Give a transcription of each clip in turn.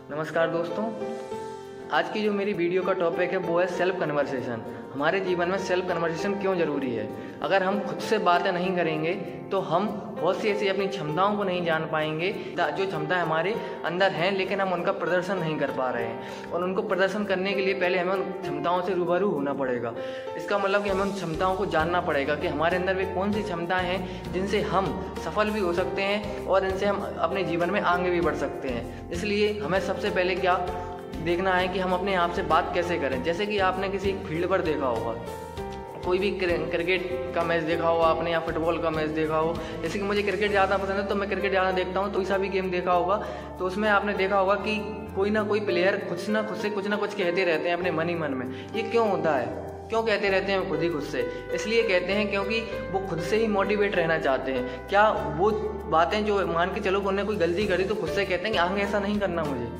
नमस्कार दोस्तों, आज की जो मेरी वीडियो का टॉपिक है वो है सेल्फ कन्वर्सेशन। हमारे जीवन में सेल्फ कन्वर्सेशन क्यों ज़रूरी है। अगर हम खुद से बातें नहीं करेंगे तो हम बहुत सी ऐसी अपनी क्षमताओं को नहीं जान पाएंगे, जो क्षमताएं हमारे अंदर हैं लेकिन हम उनका प्रदर्शन नहीं कर पा रहे हैं। और उनको प्रदर्शन करने के लिए पहले हमें उन क्षमताओं से रूबरू होना पड़ेगा। इसका मतलब कि हमें उन क्षमताओं को जानना पड़ेगा कि हमारे अंदर वे कौन सी क्षमताएं हैं जिनसे हम सफल भी हो सकते हैं और इनसे हम अपने जीवन में आगे भी बढ़ सकते हैं। इसलिए हमें सबसे पहले क्या देखना है कि हम अपने आप से बात कैसे करें। जैसे कि आपने किसी फील्ड पर देखा होगा, कोई भी क्रिकेट का मैच देखा हो आपने या फुटबॉल का मैच देखा हो। जैसे कि मुझे क्रिकेट ज़्यादा पसंद है तो मैं क्रिकेट ज़्यादा देखता हूँ, तो ऐसा भी गेम देखा होगा तो उसमें आपने देखा होगा कि कोई ना कोई प्लेयर खुद से कुछ ना कुछ कहते रहते हैं अपने मन ही मन में। ये क्यों होता है, क्यों कहते रहते हैं खुद ही खुद से? इसलिए कहते हैं क्योंकि वो खुद से ही मोटिवेट रहना चाहते हैं। क्या वो बातें जो मान के चलो उन्होंने कोई गलती करी तो खुद से कहते हैं कि आगे ऐसा नहीं करना मुझे।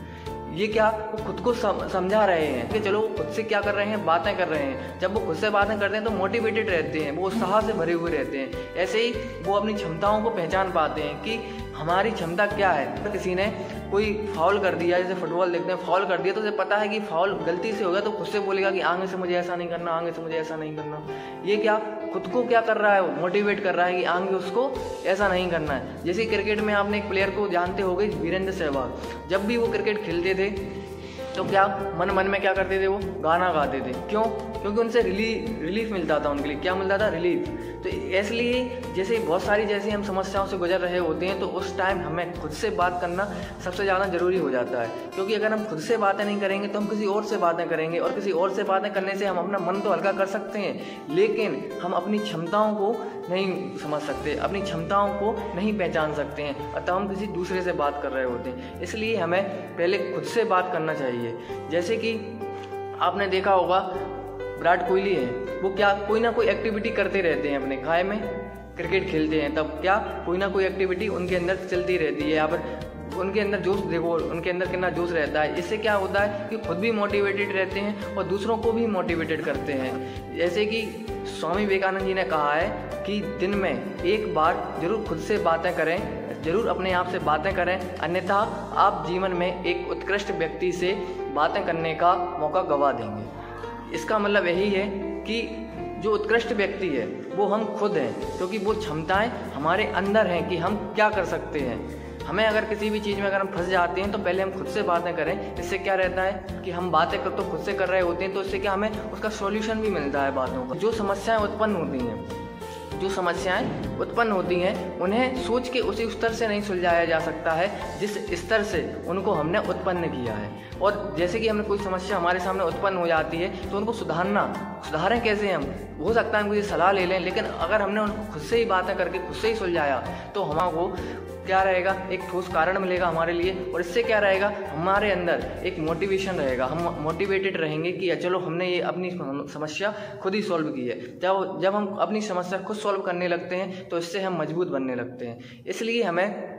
ये क्या वो खुद को समझा रहे हैं कि चलो खुद से क्या कर रहे हैं, बातें कर रहे हैं। जब वो खुद से बातें करते हैं तो मोटिवेटेड रहते हैं, वो उत्साह से भरे हुए रहते हैं। ऐसे ही वो अपनी क्षमताओं को पहचान पाते हैं कि हमारी क्षमता क्या है। किसी ने कोई फाउल कर दिया, जैसे फुटबॉल देखते हैं, फाउल कर दिया तो उसे पता है कि फाउल गलती से हो गया, तो खुद से बोलेगा कि आगे से मुझे ऐसा नहीं करना, आगे से मुझे ऐसा नहीं करना। ये क्या खुद को क्या कर रहा है, वो मोटिवेट कर रहा है कि आगे उसको ऐसा नहीं करना है। जैसे क्रिकेट में आपने एक प्लेयर को जानते होंगे, वीरेंद्र सहवाग। जब भी वो क्रिकेट खेलते थे तो क्या मन में क्या करते थे, वो गाना गाते थे। क्यों? क्योंकि उनसे रिलीफ मिलता था, उनके लिए क्या मिलता था, रिलीफ। तो इसलिए जैसे बहुत सारी जैसे हम समस्याओं से गुजर रहे होते हैं तो उस टाइम हमें खुद से बात करना सबसे ज़्यादा ज़रूरी हो जाता है। क्योंकि अगर हम खुद से बातें नहीं करेंगे तो हम किसी और से बातें करेंगे, और किसी और से बातें करने से हम अपना मन तो हल्का कर सकते हैं लेकिन हम अपनी क्षमताओं को नहीं समझ सकते, अपनी क्षमताओं को नहीं पहचान सकते हैं, अतः हम किसी दूसरे से बात कर रहे होते हैं। इसलिए हमें पहले खुद से बात करना चाहिए। जैसे कि आपने देखा होगा विराट कोहली है, वो क्या कोई ना कोई एक्टिविटी करते रहते हैं अपने काय में। क्रिकेट खेलते हैं तब क्या कोई ना कोई एक्टिविटी उनके अंदर चलती रहती है। यहाँ पर उनके अंदर जोश देखो, उनके अंदर कितना जोश रहता है। इससे क्या होता है कि खुद भी मोटिवेटेड रहते हैं और दूसरों को भी मोटिवेटेड करते हैं। जैसे कि स्वामी विवेकानंद जी ने कहा है कि दिन में एक बार जरूर खुद से बातें करें, जरूर अपने आप से बातें करें, अन्यथा आप जीवन में एक उत्कृष्ट व्यक्ति से बातें करने का मौका गंवा देंगे। इसका मतलब यही है कि जो उत्कृष्ट व्यक्ति है वो हम खुद हैं, क्योंकि वो क्षमताएं हमारे अंदर हैं कि हम क्या कर सकते हैं। हमें अगर किसी भी चीज़ में अगर हम फंस जाते हैं तो पहले हम खुद से बातें करें। इससे क्या रहता है कि हम बातें कर तो खुद से कर रहे होते हैं, तो इससे क्या हमें उसका सॉल्यूशन भी मिलता है बातों का। जो समस्याएं उत्पन्न होती हैं उन्हें सोच के उसी स्तर से नहीं सुलझाया जा सकता है जिस स्तर से उनको हमने उत्पन्न किया है। और जैसे कि हमें कोई समस्या हमारे सामने उत्पन्न हो जाती है तो उनको सुधारें कैसे हम? हो सकता है हम कोई सलाह ले लें, लेकिन अगर हमने उनको खुद से ही बातें करके खुद से ही सुलझाया तो हमको क्या रहेगा, एक ठोस कारण मिलेगा हमारे लिए। और इससे क्या रहेगा, हमारे अंदर एक मोटिवेशन रहेगा, हम मोटिवेटेड रहेंगे कि चलो हमने ये अपनी समस्या खुद ही सॉल्व की है। जब हम अपनी समस्या खुद सॉल्व करने लगते हैं तो इससे हम मजबूत बनने लगते हैं। इसलिए हमें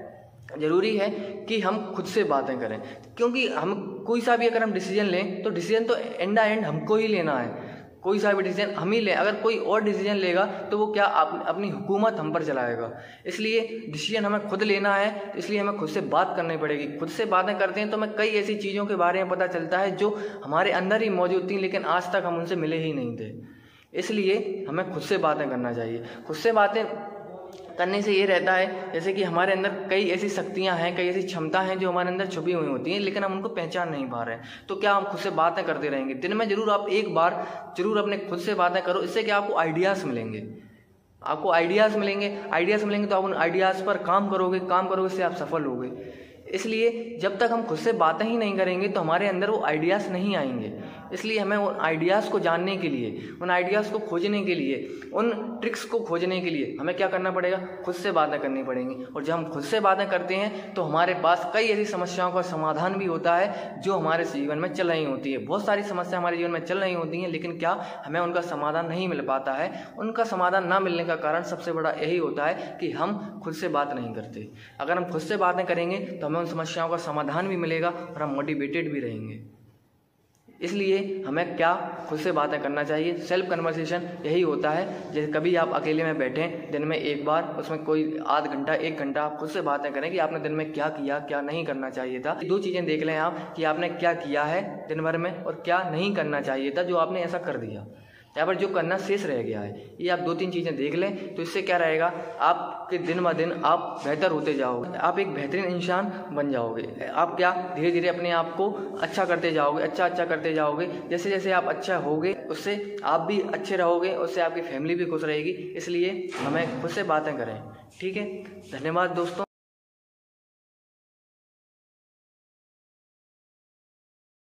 ज़रूरी है कि हम खुद से बातें करें, क्योंकि हम कोई सा भी अगर हम डिसीजन लें तो डिसीजन तो एंड हमको ही लेना है। कोई सा भी डिसीजन हम ही लें, अगर कोई और डिसीजन लेगा तो वो क्या अपनी हुकूमत हम पर चलाएगा। इसलिए डिसीजन हमें खुद लेना है, इसलिए हमें खुद से बात करनी पड़ेगी। खुद से बातें करते हैं तो हमें कई ऐसी चीज़ों के बारे में पता चलता है जो हमारे अंदर ही मौजूद थी लेकिन आज तक हम उनसे मिले ही नहीं थे। इसलिए हमें खुद से बातें करना चाहिए। खुद से बातें करने से ये रहता है जैसे कि हमारे अंदर कई ऐसी शक्तियां हैं, कई ऐसी क्षमता हैं जो हमारे अंदर छुपी हुई होती हैं लेकिन हम उनको पहचान नहीं पा रहे हैं। तो क्या हम खुद से बातें करते रहेंगे? दिन में जरूर आप एक बार जरूर अपने खुद से बातें करो। इससे क्या आपको आइडियाज़ मिलेंगे, आइडियाज़ मिलेंगे तो आप उन आइडियाज़ पर काम करोगे इससे आप सफल होगे। इसलिए जब तक हम खुद से बातें ही नहीं करेंगे तो हमारे अंदर वो आइडियाज़ नहीं आएंगे। इसलिए हमें उन आइडियाज़ को जानने के लिए, उन आइडियाज़ को खोजने के लिए, उन ट्रिक्स को खोजने के लिए हमें क्या करना पड़ेगा, खुद से बातें करनी पड़ेंगी। और जब हम खुद से बातें करते हैं तो हमारे पास कई ऐसी समस्याओं का समाधान भी होता है जो हमारे जीवन में चल रही होती है। बहुत सारी समस्या हमारे जीवन में चल रही होती हैं लेकिन क्या हमें उनका समाधान नहीं मिल पाता है। उनका समाधान ना मिलने का कारण सबसे बड़ा यही होता है कि हम खुद से बात नहीं करते। अगर हम खुद से बातें करेंगे तो हमें उन समस्याओं का समाधान भी मिलेगा और हम मोटिवेटेड भी रहेंगे। इसलिए हमें क्या खुद से बातें करना चाहिए। सेल्फ कन्वर्सेशन यही होता है, जैसे कभी आप अकेले में बैठें दिन में एक बार, उसमें कोई आध घंटा 1 घंटा आप खुद से बातें करें कि आपने दिन में क्या किया, क्या नहीं करना चाहिए था। 2 चीज़ें देख लें आप कि आपने क्या किया है दिन भर में और क्या नहीं करना चाहिए था जो आपने ऐसा कर दिया, यहाँ पर जो करना शेष रह गया है। ये आप 2-3 चीज़ें देख लें तो इससे क्या रहेगा, आपके दिन ब दिन आप बेहतर होते जाओगे, आप एक बेहतरीन इंसान बन जाओगे। आप क्या धीरे धीरे अपने आप को अच्छा करते जाओगे, अच्छा करते जाओगे। जैसे जैसे आप अच्छा होगे उससे आप भी अच्छे रहोगे, उससे आपकी फैमिली भी खुश रहेगी। इसलिए हमें खुद से बातें करें। ठीक है, धन्यवाद दोस्तों।